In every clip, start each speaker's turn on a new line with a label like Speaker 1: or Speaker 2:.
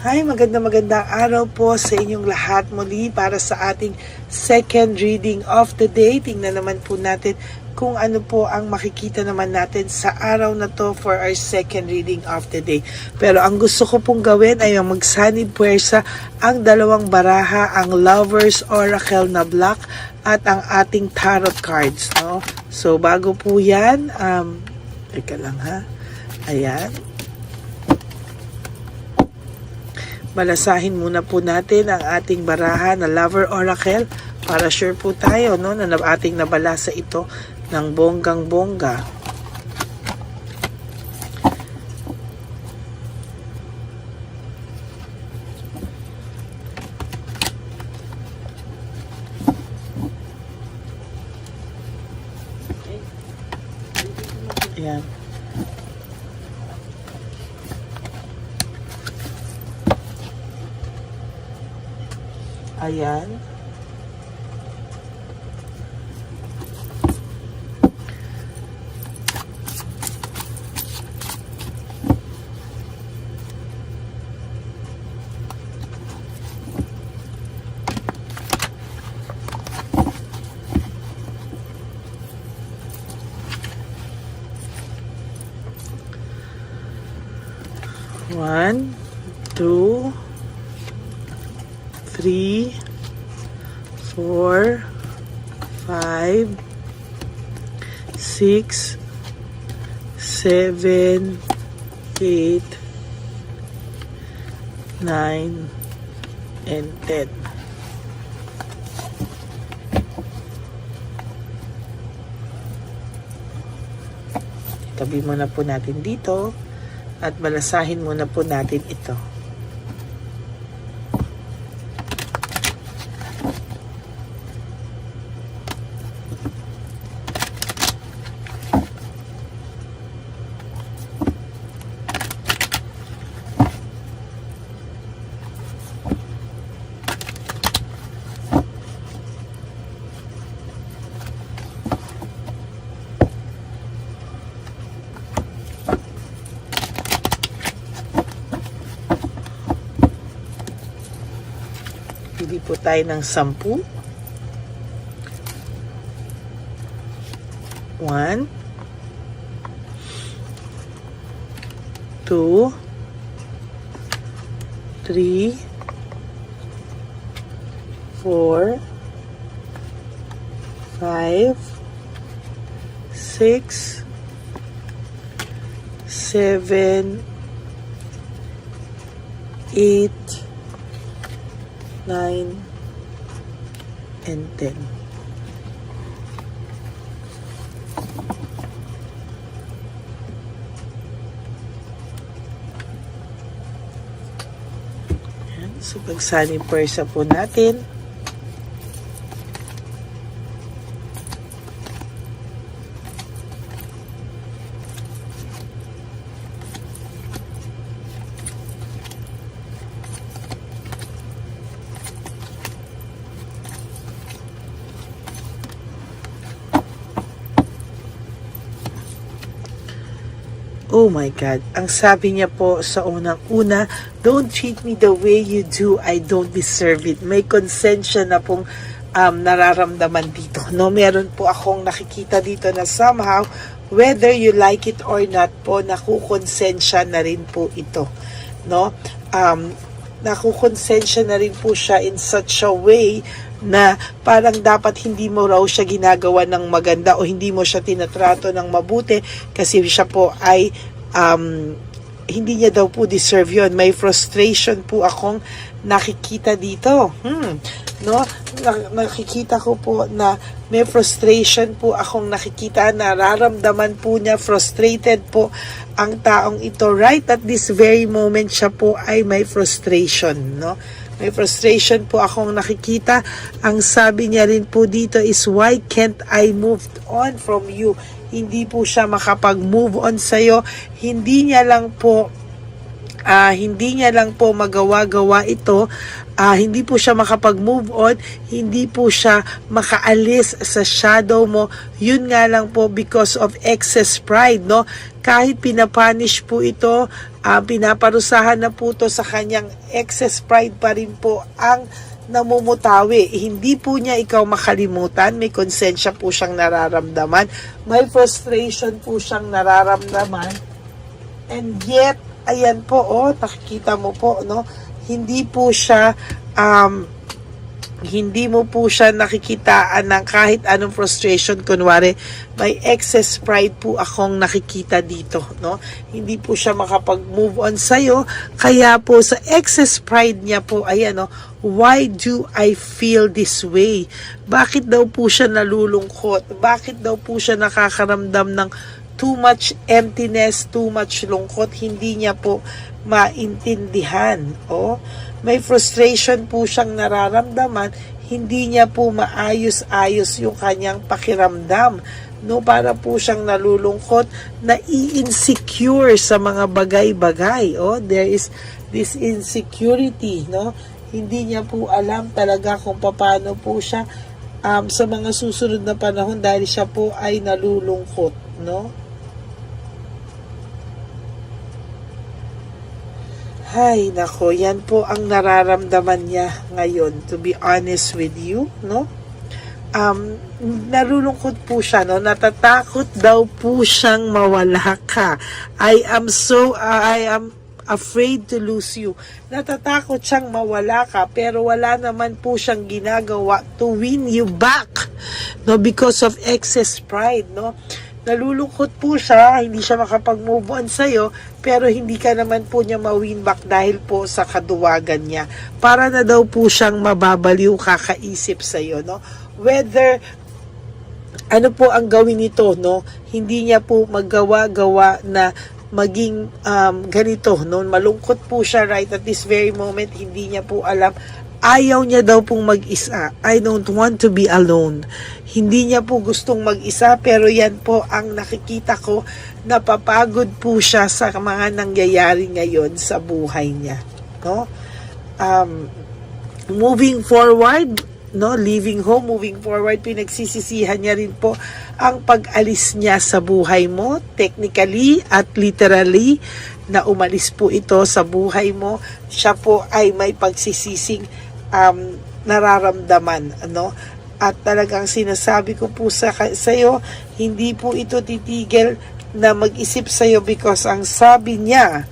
Speaker 1: Hi, magandang araw po sa inyong lahat muli para sa ating second reading of the day. Tingnan naman po natin kung ano po ang makikita naman natin sa araw na to for our second reading of the day. Pero ang gusto ko pong gawin ay ang magsanib puwersa ang dalawang baraha, ang Lovers Oracle na black at ang ating tarot cards. No? So bago po yan, teka lang ha, ayan. Balasahin muna po natin ang ating baraha na Lover Oracle para sure po tayo no, na ating nabalasa ito ng bonggang-bongga. Ayan. Ayan. One, two, 3, 4, 5, 6, 7, 8, 9, and 10. Tabi muna po natin dito at balasahin muna po natin ito. Pili po tayo ng 10. 1, 2, 3, 4, 5, 6, 7, 8, 9, and 10. Ayan. So, pagsanib puwersa po natin. Oh my God. Ang sabi niya po sa unang-una, don't treat me the way you do. I don't deserve it. May konsensya na pong nararamdaman dito. No, meron po akong nakikita dito na somehow, whether you like it or not po, nakukonsensya na rin po ito. No? Nakukonsensya na rin po siya in such a way na parang dapat hindi mo raw siya ginagawa ng maganda o hindi mo siya tinatrato ng mabuti kasi siya po ay hindi niya daw po deserve yun. May frustration po akong nakikita dito. No? Nakikita ko po na may frustration po akong nakikita, nararamdaman po niya, frustrated po ang taong ito. Right at this very moment siya po ay may frustration, no? May frustration po akong nakikita. Ang sabi niya rin po dito is, why can't I move on from you? Hindi po siya makapag-move on sa'yo. Hindi niya lang po hindi niya lang po magawa-gawa ito, hindi po siya makapag-move on, hindi po siya makaalis sa shadow mo. Yun nga lang po because of excess pride, no? Kahit pinapunish po ito, pinaparusahan na po ito sa kanyang excess pride pa rin po ang namumutawi. Hindi po niya ikaw makalimutan, may konsensya po siyang nararamdaman, may frustration po siyang nararamdaman, and yet, ayan po, nakikita mo po, no? Hindi po siya, hindi mo po siya nakikitaan ng kahit anong frustration. Kunwari, may excess pride po akong nakikita dito, no? Hindi po siya makapag-move on sa'yo. Kaya po, sa excess pride niya po, ayan, no? Why do I feel this way? Bakit daw po siya nalulungkot? Bakit daw po siya nakakaramdam ng too much emptiness, too much lungkot? Hindi niya po maintindihan. May frustration po siyang nararamdaman, hindi niya po maayos-ayos yung kanyang pakiramdam. No, para po siyang nalulungkot, na-insecure sa mga bagay-bagay. There is this insecurity, no? Hindi niya po alam talaga kung paano po siya sa mga susunod na panahon dahil siya po ay nalulungkot, no? Hay, nako, yan po ang nararamdaman niya ngayon, to be honest with you, no? Nalulungkot po siya, no? Natatakot daw po siyang mawala ka. I am afraid to lose you. Natatakot siyang mawala ka, pero wala naman po siyang ginagawa to win you back, no? Because of excess pride, no? Nalulungkot po siya, hindi siya makapag-move on sa'yo, pero hindi ka naman po niya ma-win back dahil po sa kaduwagan niya. Para na daw po siyang mababaliw kakaisip sa'yo, no? Whether, ano po ang gawin nito, no? Hindi niya po magawa-gawa na maging ganito, no? Malungkot po siya right at this very moment, hindi niya po alam. Ayaw niya daw pong mag-isa. I don't want to be alone. Hindi niya po gustong mag-isa, pero yan po ang nakikita ko, napapagod po siya sa mga nangyayari ngayon sa buhay niya, no? Moving forward, no, leaving home, moving forward, pinagsisisihan niya rin po ang pag-alis niya sa buhay mo, technically at literally, na umalis po ito sa buhay mo. Siya po ay may pagsisising nararamdaman, ano? At talagang sinasabi ko po sa'yo, hindi po ito titigil na mag-isip sa'yo because ang sabi niya,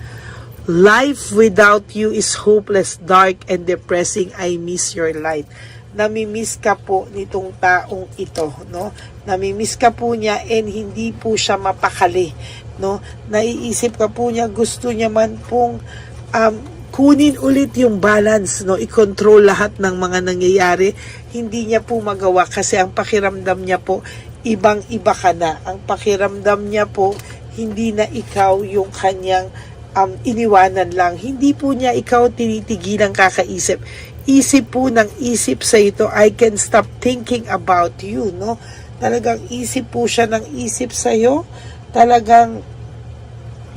Speaker 1: life without you is hopeless, dark, and depressing. I miss your light. Namimiss ka po nitong taong ito, no? Namimiss ka po niya and hindi po siya mapakali, no? Naiisip ka po niya, gusto niya man pong kunin ulit yung balance, no? I-control lahat ng mga nangyayari. Hindi niya po magawa kasi ang pakiramdam niya po, ibang-iba ka na. Ang pakiramdam niya po, hindi na ikaw yung kanyang iniwanan lang. Hindi po niya ikaw tinitigilang kakaisip. Isip po ng isip sa ito, I can stop thinking about you, no? Talagang isip po siya ng isip sa iyo. Talagang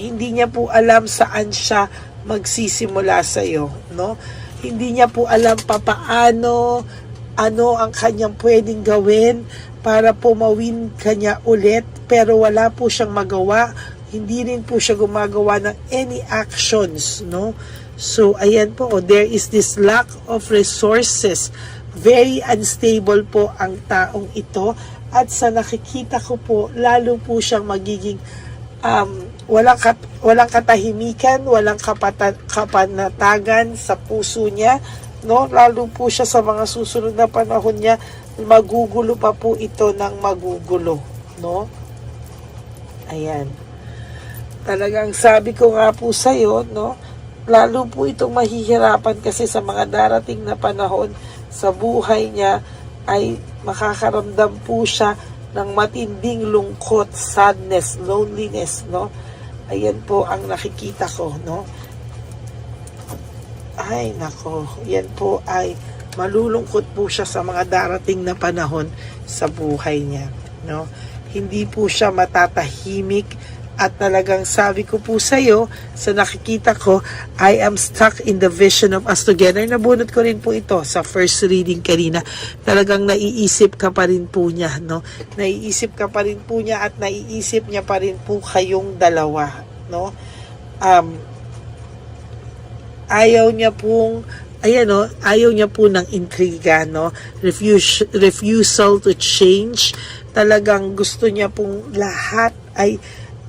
Speaker 1: hindi niya po alam saan siya magsisimula sa iyo, no? Hindi niya po alam papaano, ano ang kanyang pwedeng gawin para po mawin kanya ulit, pero wala po siyang magawa. Hindi rin po siya gumagawa ng any actions, no? So, ayan po, there is this lack of resources. Very unstable po ang taong ito. At sa nakikita ko po, lalo po siyang magiging walang katahimikan, walang kapanatagan sa puso niya, no? Lalo po siya sa mga susunod na panahon niya, magugulo pa po ito ng magugulo, no? Ayan. Talagang sabi ko nga po sa iyo, no? Lalo po itong mahihirapan kasi sa mga darating na panahon sa buhay niya ay makakaramdam po siya ng matinding lungkot, sadness, loneliness, no? Ayan po ang nakikita ko, no? Ay, nako, yan po ay malulungkot po siya sa mga darating na panahon sa buhay niya, no? Hindi po siya matatahimik At talagang sabi ko po sa iyo, sa nakikita ko, I am stuck in the vision of us together. Nabunot ko rin po ito sa first reading kanina. Talagang naiisip ka pa rin po niya, no? Naiisip ka pa rin po niya at naiisip niya pa rin po kayong dalawa, no? Ayaw niya pong ayaw niya po ng intriga, no? Refusal to change. Talagang gusto niya pong lahat ay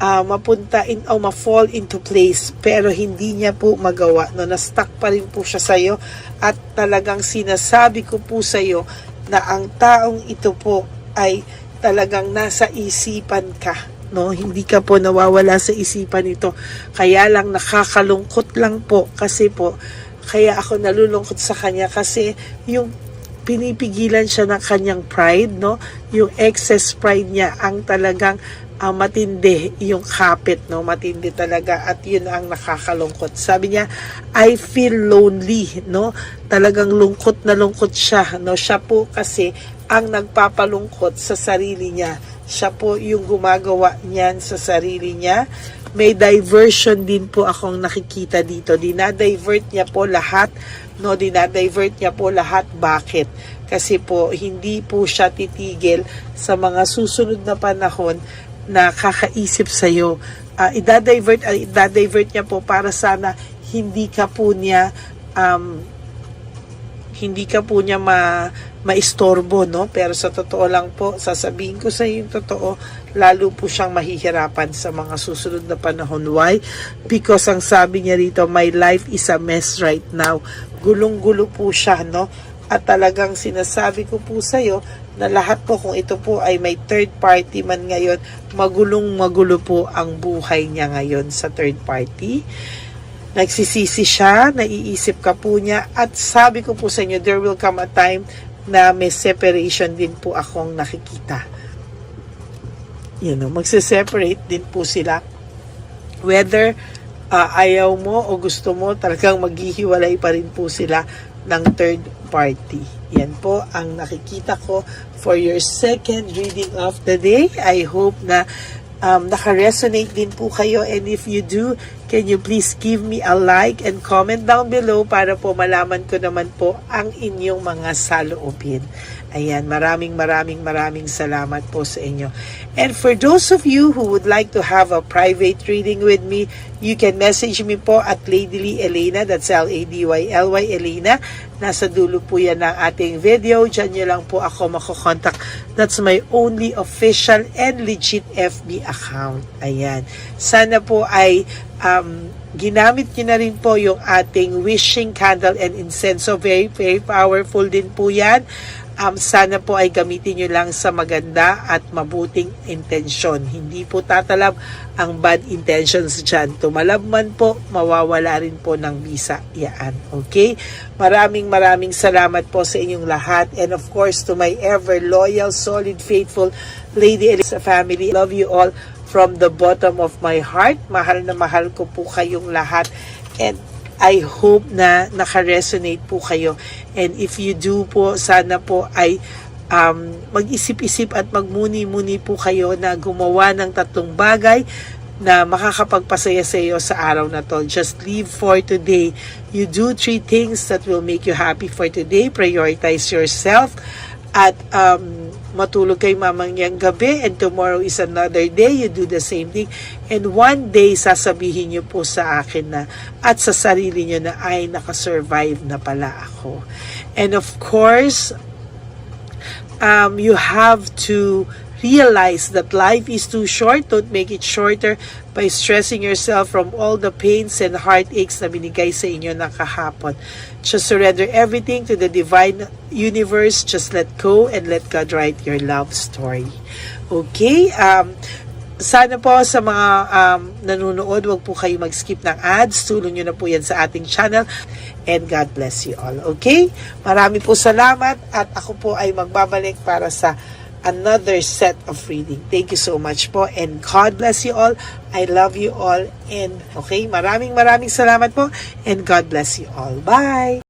Speaker 1: mapunta in o ma-fall into place, pero hindi niya po magawa, no? Na-stuck pa rin po siya sa iyo at talagang sinasabi ko po sa iyo na ang taong ito po ay talagang nasa isipan ka, no? Hindi ka po nawawala sa isipan nito. Kaya lang nakakalungkot lang po kasi po kaya ako nalulungkot sa kanya kasi yung pinipigilan siya ng kanyang pride, no? Yung excess pride niya ang talagang matindi, yung kapit, no? Matindi talaga at yun ang nakakalungkot. Sabi niya, I feel lonely, no? Talagang lungkot na lungkot siya, no? Siya po kasi ang nagpapalungkot sa sarili niya. Siya po yung gumagawa niyan sa sarili niya. May diversion din po akong nakikita dito. Dinadivert niya po lahat, no? Dinadivert niya po lahat. Bakit? Kasi po hindi po siya titigil sa mga susunod na panahon na kakaisip sa iyo. Idadivert niya po para sana hindi ka po niya maistorbo, no? Pero sa totoo lang po, sasabihin ko sa iyo yung totoo, lalo po siyang mahihirapan sa mga susunod na panahon. Why? Because ang sabi niya rito, my life is a mess right now. Gulong-gulo po siya, no? At talagang sinasabi ko po sa iyo na lahat po, kung ito po ay may third party man ngayon, magulong-magulo po ang buhay niya ngayon sa third party. Nagsisisi siya, naiisip ka po niya, at sabi ko po sa inyo, there will come a time na may separation din po akong nakikita. Magse-separate din po sila. Whether ayaw mo o gusto mo, talagang maghihiwalay pa rin po sila ng third party. Yan po ang nakikita ko for your second reading of the day. I hope na naka-resonate din po kayo, and if you do, can you please give me a like and comment down below para po malaman ko naman po ang inyong mga saloobin. Ayan, maraming salamat po sa inyo. And for those of you who would like to have a private reading with me, you can message me po at Ladyly Elena, that's Ladyly Elena. Nasa dulo po yan ng ating video. Diyan nyo lang po ako makokontak. That's my only official and legit FB account. Ayan. Sana po ay ginamit nyo na rin po yung ating wishing candle and incense. So very powerful din po yan. Sana po ay gamitin nyo lang sa maganda at mabuting intensyon. Hindi po tatalab ang bad intentions dyan. Tumalab man po, mawawala rin po ng bisa. Yan. Okay? Maraming salamat po sa inyong lahat. And of course, to my ever loyal, solid, faithful Lady Elisa family. Love you all from the bottom of my heart. Mahal na mahal ko po kayong lahat. And I hope na naka-resonate po kayo. And if you do po, sana po ay mag-isip-isip at magmuni-muni po kayo na gumawa ng 3 bagay na makakapagpasaya sa iyo sa araw na to. Just live for today. You do 3 things that will make you happy for today. Prioritize yourself at matulog kay mamangyang gabi, and tomorrow is another day. You do the same thing, and one day sasabihin niyo po sa akin na at sa sarili niyo na ay nakasurvive na pala ako. And of course, you have to realize that life is too short. Don't make it shorter by stressing yourself from all the pains and heartaches na binigay sa inyo ng kahapon. Just surrender everything to the divine universe. Just let go and let God write your love story. Okay? Sana po sa mga nanonood, wag po kayo mag-skip ng ads. Tulong nyo na po yan sa ating channel. And God bless you all. Okay? Marami po salamat at ako po ay magbabalik para sa another set of reading. Thank you so much po, and God bless you all. I love you all, and okay, maraming salamat po, and God bless you all. Bye!